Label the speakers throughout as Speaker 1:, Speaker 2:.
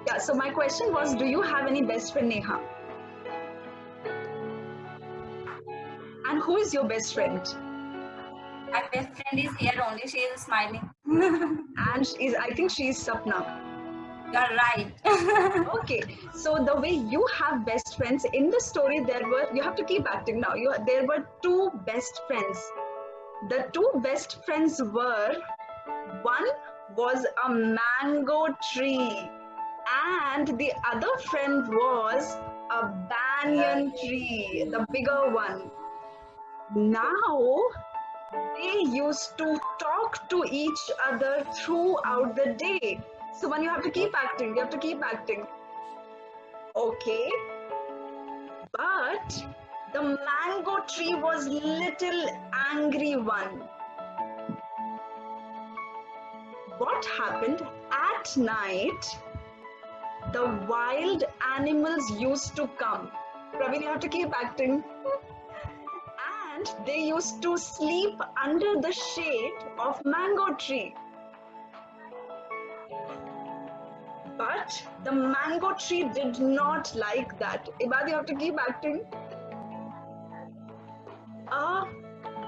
Speaker 1: Yeah, so my question was, do you have any best friend, Neha? And who is your best friend?
Speaker 2: My best friend is here only. She is smiling.
Speaker 1: And I think she is Sapna.
Speaker 2: You're right.
Speaker 1: Okay, so the way you have best friends in the story, you have to keep acting now. There were two best friends. The two best friends were, one was a mango tree, and the other friend was a banyan tree, the bigger one. Now they used to talk to each other throughout the day. So when you have to keep acting, you have to keep acting. Okay, but the mango tree was little angry one. What happened at night? The wild animals used to come. Praveen, you have to keep acting. And they used to sleep under the shade of mango tree. But the mango tree did not like that. Ibad, you have to keep acting.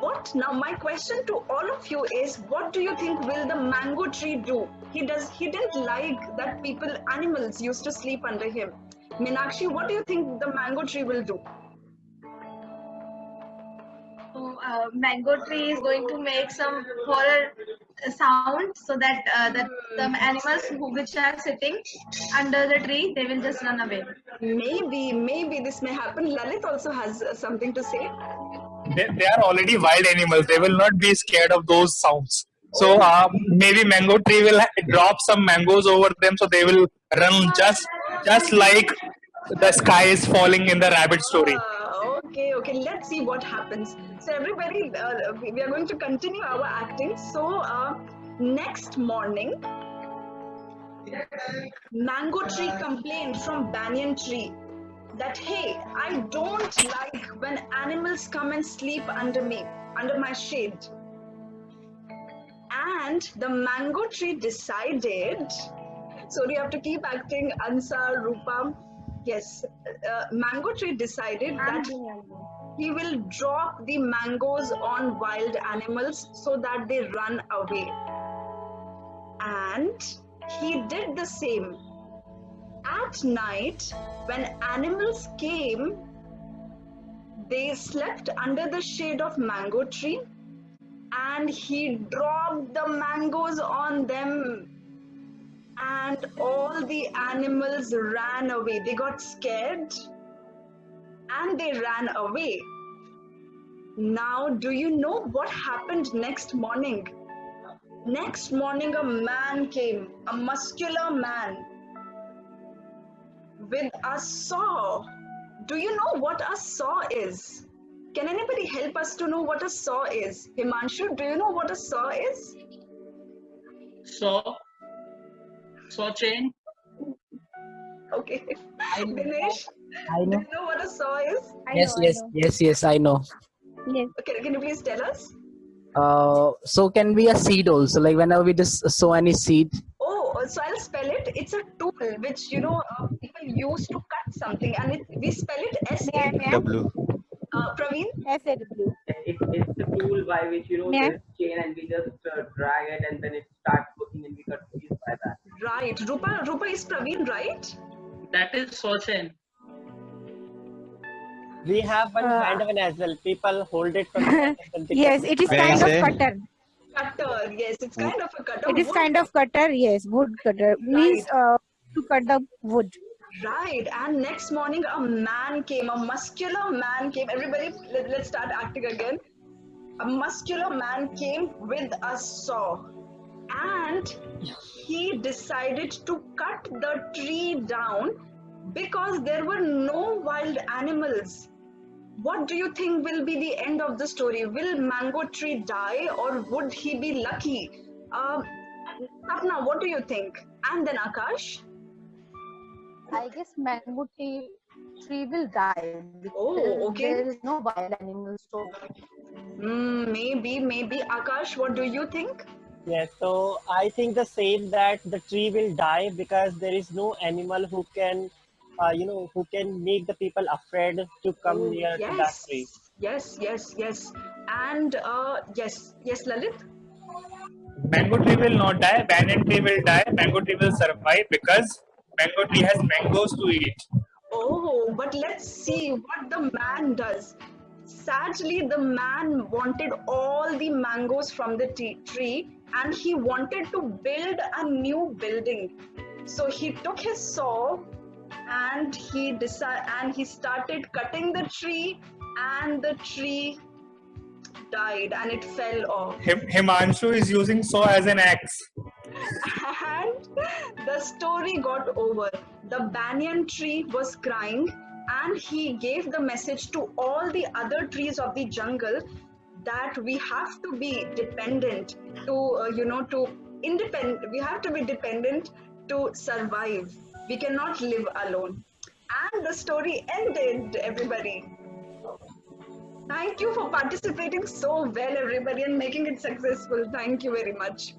Speaker 1: What now? My question to all of you is, what do you think will the mango tree do? He didn't like that animals used to sleep under him. Meenakshi, what do you think the mango tree will do?
Speaker 3: So, mango tree is going to make some horror sound so that the animals which are sitting under the tree, they will just run away.
Speaker 1: Maybe this may happen. Lalit also has something to say.
Speaker 4: They are already wild animals. They will not be scared of those sounds. So maybe mango tree will drop some mangoes over them, so they will run just like the sky is falling in the rabbit story.
Speaker 1: Okay. Let's see what happens. So everybody, we are going to continue our acting. So next morning, mango tree complained from banyan tree that, hey, I don't like when animals come and sleep under my shade. And the mango tree decided, so you have to keep acting, Ansar, Rupa. Yes, mango tree decided that he will drop the mangoes on wild animals so that they run away. And he did the same. At night, when animals came, they slept under the shade of mango tree, and he dropped the mangoes on them, and all the animals ran away. They got scared and they ran away. Now, do you know what happened next morning? Next morning, a man came, a muscular man with a saw. Do you know what a saw is? Can anybody help us to know what a saw is? Himanshu, do you know what a saw is?
Speaker 5: Saw chain.
Speaker 1: Okay. Dinesh,
Speaker 6: I
Speaker 1: do
Speaker 6: know.
Speaker 1: you know what a saw is?
Speaker 6: Yes, I know.
Speaker 1: Okay, can you please tell us?
Speaker 6: So can be a seed also, like whenever we just sow any seed.
Speaker 1: Oh, so I'll spell it. It's a tool which, people use to cut something, and we spell it S-A.
Speaker 7: W.
Speaker 1: Praveen?
Speaker 8: SAW.
Speaker 9: It's the tool by which
Speaker 8: May I?
Speaker 9: there's chain and we just drag it and then it starts working and we got trees by that.
Speaker 1: Right. Rupa is Praveen, right?
Speaker 5: That is Sochin.
Speaker 10: We have one hand one as well. People hold it from the back and then
Speaker 8: Yes, it is
Speaker 7: May I
Speaker 8: kind of
Speaker 7: say?
Speaker 8: cutter.
Speaker 1: Cutter. Yes, it's kind of a cutter.
Speaker 8: It is
Speaker 1: Wood.
Speaker 8: kind of cutter. Yes, wood cutter means to cut the wood.
Speaker 1: Right. And next morning, a man came, a muscular man came. Everybody, let's start acting again. A muscular man came with a saw, and he decided to cut the tree down because there were no wild animals. What do you think will be the end of the story? Will mango tree die, or would he be lucky? Sapna, what do you think? And then Akash?
Speaker 11: I guess mango tree will die because
Speaker 1: Oh, okay.
Speaker 11: there is no wild animals. So
Speaker 1: Maybe. Akash, what do you think?
Speaker 10: yes, so I think the same that the tree will die because there is no animal who can, who can make the people afraid to come near to that tree.
Speaker 1: Yes. And yes, Lalit?
Speaker 4: Mango tree will not die. Banyan tree will die. Mango tree will survive because mango tree has mangoes to eat.
Speaker 1: Oh, but let's see what the man does. Sadly, the man wanted all the mangoes from the tree and he wanted to build a new building. So he took his saw and he started cutting the tree, and the tree died and it fell off.
Speaker 4: Himanshu is using saw as an axe.
Speaker 1: And the story got over. The banyan tree was crying, and he gave the message to all the other trees of the jungle that we have to be dependent to independent. We have to be dependent to survive. We cannot live alone. And the story ended, everybody. Thank you for participating so well, everybody, and making it successful. Thank you very much.